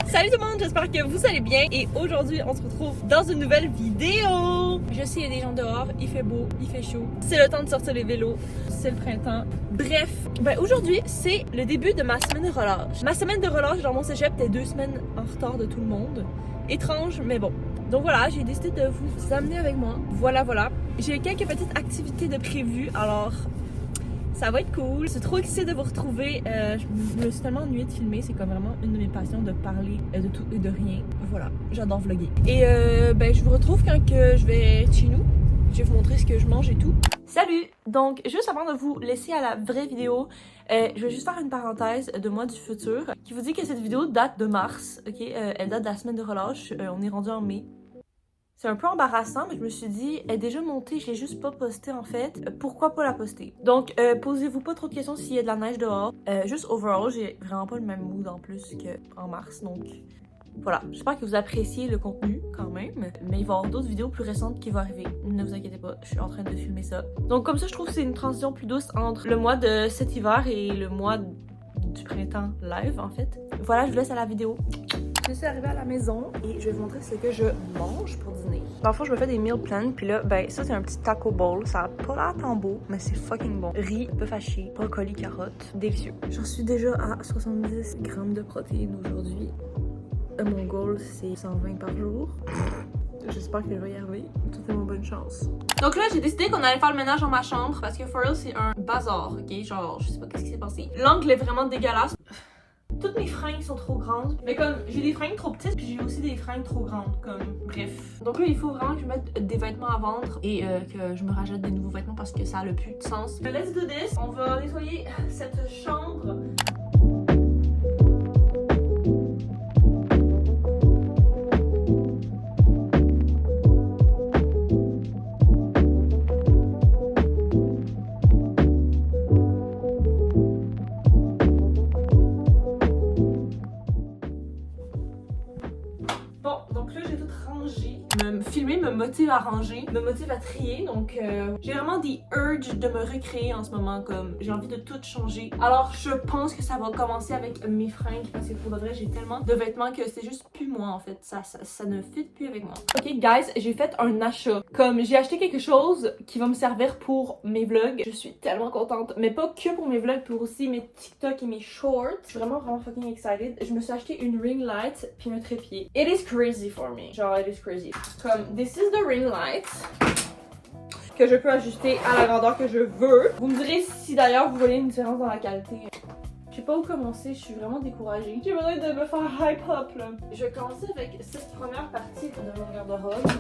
Salut tout le monde, j'espère que vous allez bien et aujourd'hui on se retrouve dans une nouvelle vidéo. Je sais, il y a des gens dehors, il fait beau, il fait chaud, c'est le temps de sortir les vélos, c'est le printemps. Bref, aujourd'hui c'est le début de ma semaine de relâche. Ma semaine de relâche dans mon cégep était 2 semaines en retard de tout le monde. Étrange, mais bon. Donc voilà, j'ai décidé de vous amener avec moi. Voilà. J'ai quelques petites activités de prévues, alors ça va être cool. Je suis trop excitée de vous retrouver. Je me suis tellement ennuyée de filmer. C'est comme vraiment une de mes passions de parler de tout et de rien. Voilà, j'adore vlogger. Et je vous retrouve quand que je vais chez nous. Je vais vous montrer ce que je mange et tout. Salut! Donc, juste avant de vous laisser à la vraie vidéo, je vais juste faire une parenthèse de moi du futur qui vous dit que cette vidéo date de mars. Ok, elle date de la semaine de relâche. On est rendu en mai. C'est un peu embarrassant, mais je me suis dit, elle est déjà montée, je l'ai juste pas postée en fait. Pourquoi pas la poster? Donc, posez-vous pas trop de questions s'il y a de la neige dehors. Juste overall, j'ai vraiment pas le même mood en plus qu'en mars, donc voilà. J'espère que vous appréciez le contenu quand même, mais il va y avoir d'autres vidéos plus récentes qui vont arriver. Ne vous inquiétez pas, je suis en train de filmer ça. Donc comme ça, je trouve que c'est une transition plus douce entre le mois de cet hiver et le mois du printemps live en fait. Voilà, je vous laisse à la vidéo. Je suis arrivée à la maison et je vais vous montrer ce que je mange pour dîner. Dans le fond, je me fais des meal plans, puis là, ça c'est un petit taco bowl. Ça a pas l'air tant beau, mais c'est fucking bon. Riz, bœuf haché, brocoli, carottes, délicieux. J'en suis déjà à 70 grammes de protéines aujourd'hui. Mon goal, c'est 120 par jour. J'espère que je vais y arriver. Souhaitez-moi bonne chance. Donc là, j'ai décidé qu'on allait faire le ménage dans ma chambre parce que for real, c'est un bazar, ok? Genre, je sais pas qu'est-ce qui s'est passé. L'angle est vraiment dégueulasse. Toutes mes fringues sont trop grandes. Mais comme j'ai des fringues trop petites, puis j'ai aussi des fringues trop grandes. Comme bref. Donc là, il faut vraiment que je mette des vêtements à vendre et que je me rajoute des nouveaux vêtements parce que ça a le plus de sens. Let's do this. On va nettoyer cette chambre. Filmer me motive à ranger, me motive à trier, donc j'ai vraiment des urges de me recréer en ce moment, comme j'ai envie de tout changer. Alors je pense que ça va commencer avec mes fringues parce que pour de vrai j'ai tellement de vêtements que c'est juste plus moi en fait, ça ne fit plus avec moi. Ok guys, j'ai fait un achat, comme j'ai acheté quelque chose qui va me servir pour mes vlogs, je suis tellement contente, mais pas que pour mes vlogs, pour aussi mes TikTok et mes shorts. Je suis vraiment fucking excited. Je me suis acheté une ring light puis un trépied. It is crazy for me, genre it is crazy. Comme, this is the ring light que je peux ajuster à la grandeur que je veux. Vous me direz si d'ailleurs vous voyez une différence dans la qualité. Je sais pas où commencer, je suis vraiment découragée. J'ai besoin de me faire hype up là. Je vais commencer avec cette première partie de mon garde-robe.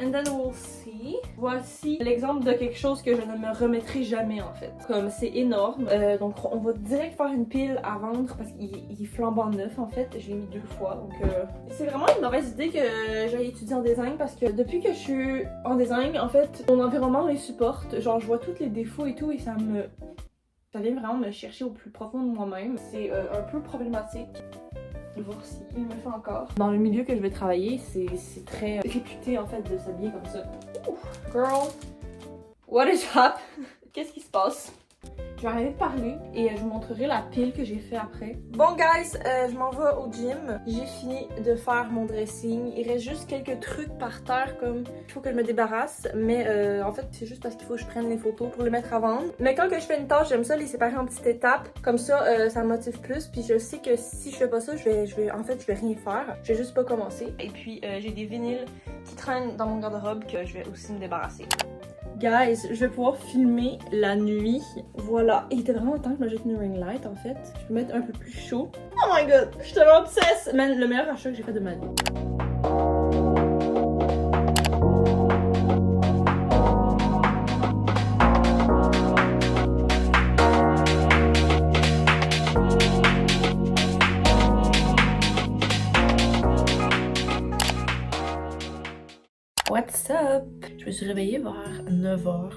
And then we'll see. Voici l'exemple de quelque chose que je ne me remettrai jamais en fait. Comme c'est énorme. Donc on va direct faire une pile à vendre parce qu'il est flambant neuf en fait. Je l'ai mis 2 fois. Donc c'est vraiment une mauvaise idée que j'aille étudier en design parce que depuis que je suis en design, en fait, mon environnement les supporte. Genre je vois tous les défauts et tout et ça vient vraiment me chercher au plus profond de moi-même. C'est un peu problématique. Voir s'il me fait encore. Dans le milieu que je vais travailler, c'est très réputé en fait de s'habiller comme ça. Ouh, girl, what is up? Qu'est-ce qui se passe? Je vais arrêter de parler et je vous montrerai la pile que j'ai fait après. Bon guys, je m'en vais au gym. J'ai fini de faire mon dressing. Il reste juste quelques trucs par terre comme il faut que je me débarrasse. Mais en fait, c'est juste parce qu'il faut que je prenne les photos pour les mettre à vendre. Mais quand que je fais une tâche, j'aime ça les séparer en petites étapes. Comme ça, ça me motive plus. Puis je sais que si je fais pas ça, je vais rien faire. Je vais juste pas commencer. Et puis j'ai des vinyles qui traînent dans mon garde-robe que je vais aussi me débarrasser. Guys, je vais pouvoir filmer la nuit. Voilà. Il était vraiment temps que je me jette une ring light en fait. Je peux mettre un peu plus chaud. Oh my god, je suis tellement obsesse. Man, le meilleur achat que j'ai fait de ma vie. What's up? Je me suis réveillée vers 9h,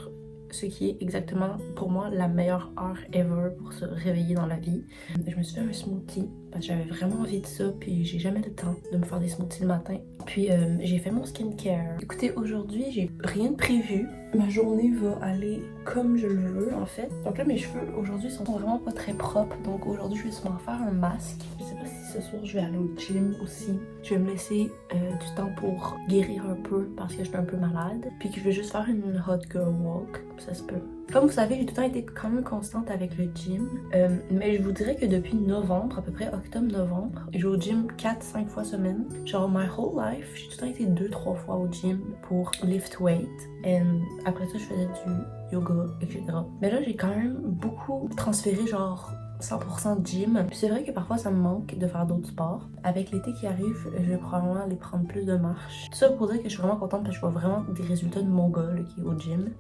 ce qui est exactement pour moi la meilleure heure ever pour se réveiller dans la vie. Je me suis fait un smoothie parce que j'avais vraiment envie de ça, puis j'ai jamais le temps de me faire des smoothies le matin. Puis j'ai fait mon skincare. Écoutez, aujourd'hui, j'ai rien de prévu. Ma journée va aller comme je le veux, en fait. Donc là, mes cheveux, aujourd'hui, sont vraiment pas très propres. Donc aujourd'hui, je vais sûrement faire un masque. Je sais pas si ce soir, je vais aller au gym aussi. Je vais me laisser du temps pour guérir un peu, parce que je suis un peu malade. Puis que je vais juste faire une hot girl walk. Ça se peut. Comme vous savez, j'ai tout le temps été quand même constante avec le gym. Mais je vous dirais que depuis novembre, à peu près octobre-novembre, je vais au gym 4-5 fois semaine. Genre, my whole life, j'ai tout le temps été 2-3 fois au gym pour lift weight. Et après ça, je faisais du yoga, etc. Mais là, j'ai quand même beaucoup transféré, genre 100% gym. Puis c'est vrai que parfois ça me manque de faire d'autres sports. Avec l'été qui arrive, je vais probablement aller prendre plus de marches. Tout ça pour dire que je suis vraiment contente parce que je vois vraiment des résultats de mon gars là, qui est au gym.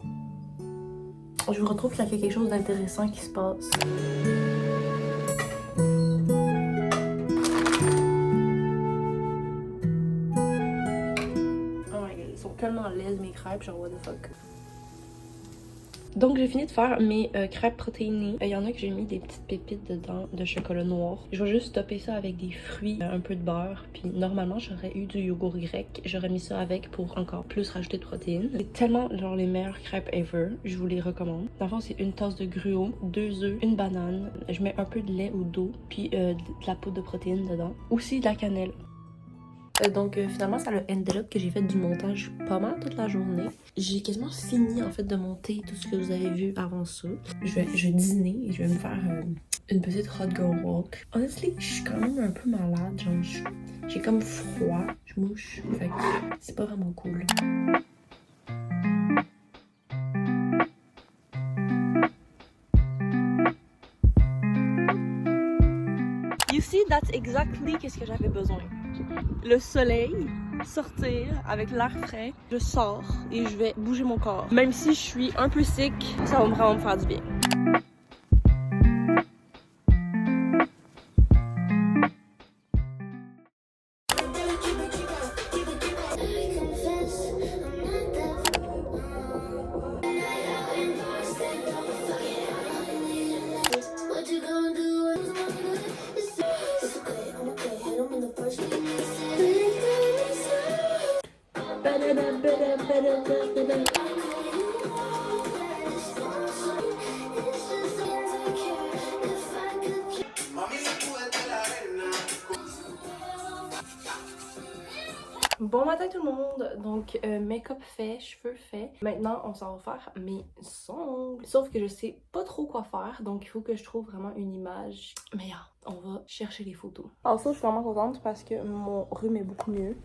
Je vous retrouve qu'il y a quelque chose d'intéressant qui se passe. Oh my god, ils sont tellement laides mes crêpes, genre what the fuck. Donc j'ai fini de faire mes crêpes protéinées. Il y en a que j'ai mis des petites pépites dedans de chocolat noir. Je vais juste topper ça avec des fruits, un peu de beurre. Puis normalement j'aurais eu du yogourt grec. J'aurais mis ça avec pour encore plus rajouter de protéines. C'est tellement genre les meilleures crêpes ever. Je vous les recommande. Dans le fond c'est une tasse de gruau, 2 œufs, une banane. Je mets un peu de lait ou d'eau. Puis de la poudre de protéines dedans. Aussi de la cannelle. Donc finalement ça a ended up que j'ai fait du montage pas mal toute la journée. J'ai quasiment fini en fait de monter tout ce que vous avez vu avant ça. Je vais dîner et je vais me faire une petite hot girl walk. Honestly, je suis quand même un peu malade, genre j'ai comme froid, je mouche, fait que c'est pas vraiment cool. You see, that's exactly qu'est-ce que j'avais besoin. Le soleil, sortir avec l'air frais, je sors et je vais bouger mon corps. Même si je suis un peu sick, ça va vraiment me faire du bien. Bon matin tout le monde, donc make-up fait, cheveux fait. Maintenant on s'en va faire mes ongles. Sauf que je sais pas trop quoi faire, donc il faut que je trouve vraiment une image meilleure. On va chercher les photos. Alors ça je suis vraiment contente parce que mon rhume est beaucoup mieux.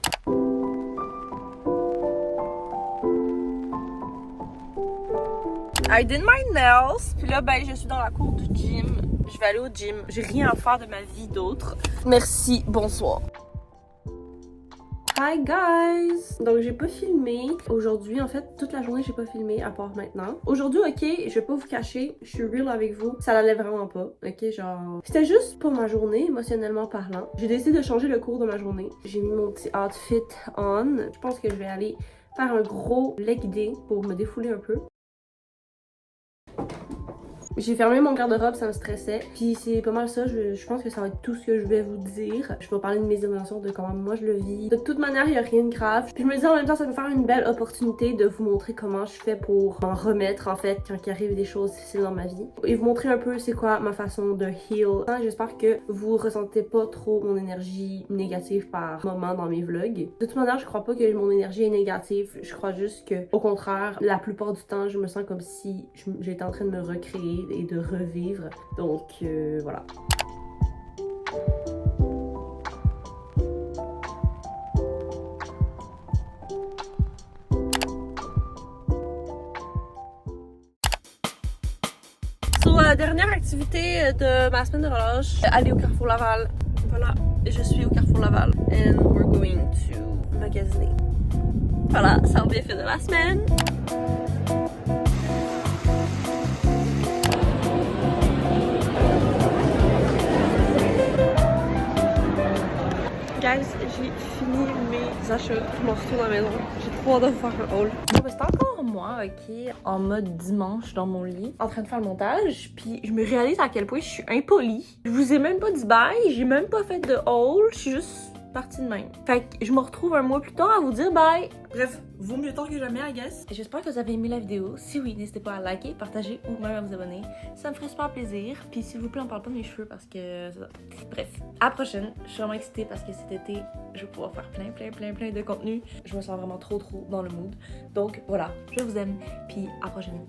I did my nails, puis là ben je suis dans la cour du gym. Je vais aller au gym, j'ai rien à faire de ma vie d'autre. Merci, bonsoir. Hi guys! Donc j'ai pas filmé aujourd'hui, en fait toute la journée j'ai pas filmé à part maintenant. Aujourd'hui ok, je vais pas vous cacher, je suis real avec vous, ça l'allait vraiment pas, ok genre... C'était juste pour ma journée, émotionnellement parlant. J'ai décidé de changer le cours de ma journée. J'ai mis mon petit outfit on. Je pense que je vais aller faire un gros leg day pour me défouler un peu. J'ai fermé mon garde-robe, ça me stressait. Puis c'est pas mal ça, je pense que ça va être tout ce que je vais vous dire. Je vais parler de mes émotions, de comment moi je le vis. De toute manière, il n'y a rien de grave. Puis je me dis en même temps, ça va me faire une belle opportunité de vous montrer comment je fais pour m'en remettre en fait quand il arrive des choses difficiles dans ma vie. Et vous montrer un peu c'est quoi ma façon de heal. J'espère que vous ressentez pas trop mon énergie négative par moment dans mes vlogs. De toute manière, je crois pas que mon énergie est négative. Je crois juste que, au contraire, la plupart du temps, je me sens comme si j'étais en train de me recréer et de revivre. Donc voilà. So, dernière activité de ma semaine de relâche, aller au Carrefour Laval. Voilà, je suis au Carrefour Laval and we're going to magasiner. Voilà, ça en bien fait de la semaine. Guys, j'ai fini mes Sacha, je me retourne à la maison. J'ai trop hâte de faire un haul. Bon, ben, c'est encore moi, ok, en mode dimanche dans mon lit, en train de faire le montage. Puis je me réalise à quel point je suis impolie. Je vous ai même pas dit bye, j'ai même pas fait de haul, je suis juste partie de même. Fait que je me retrouve un mois plus tard à vous dire bye. Bref, vaut mieux tard que jamais, I guess. J'espère que vous avez aimé la vidéo. Si oui, n'hésitez pas à liker, partager ou même à vous abonner. Ça me ferait super plaisir. Puis s'il vous plaît, on parle pas de mes cheveux parce que... Bref, à la prochaine. Je suis vraiment excitée parce que cet été, je vais pouvoir faire plein de contenu. Je me sens vraiment trop dans le mood. Donc voilà, je vous aime. Puis à la prochaine.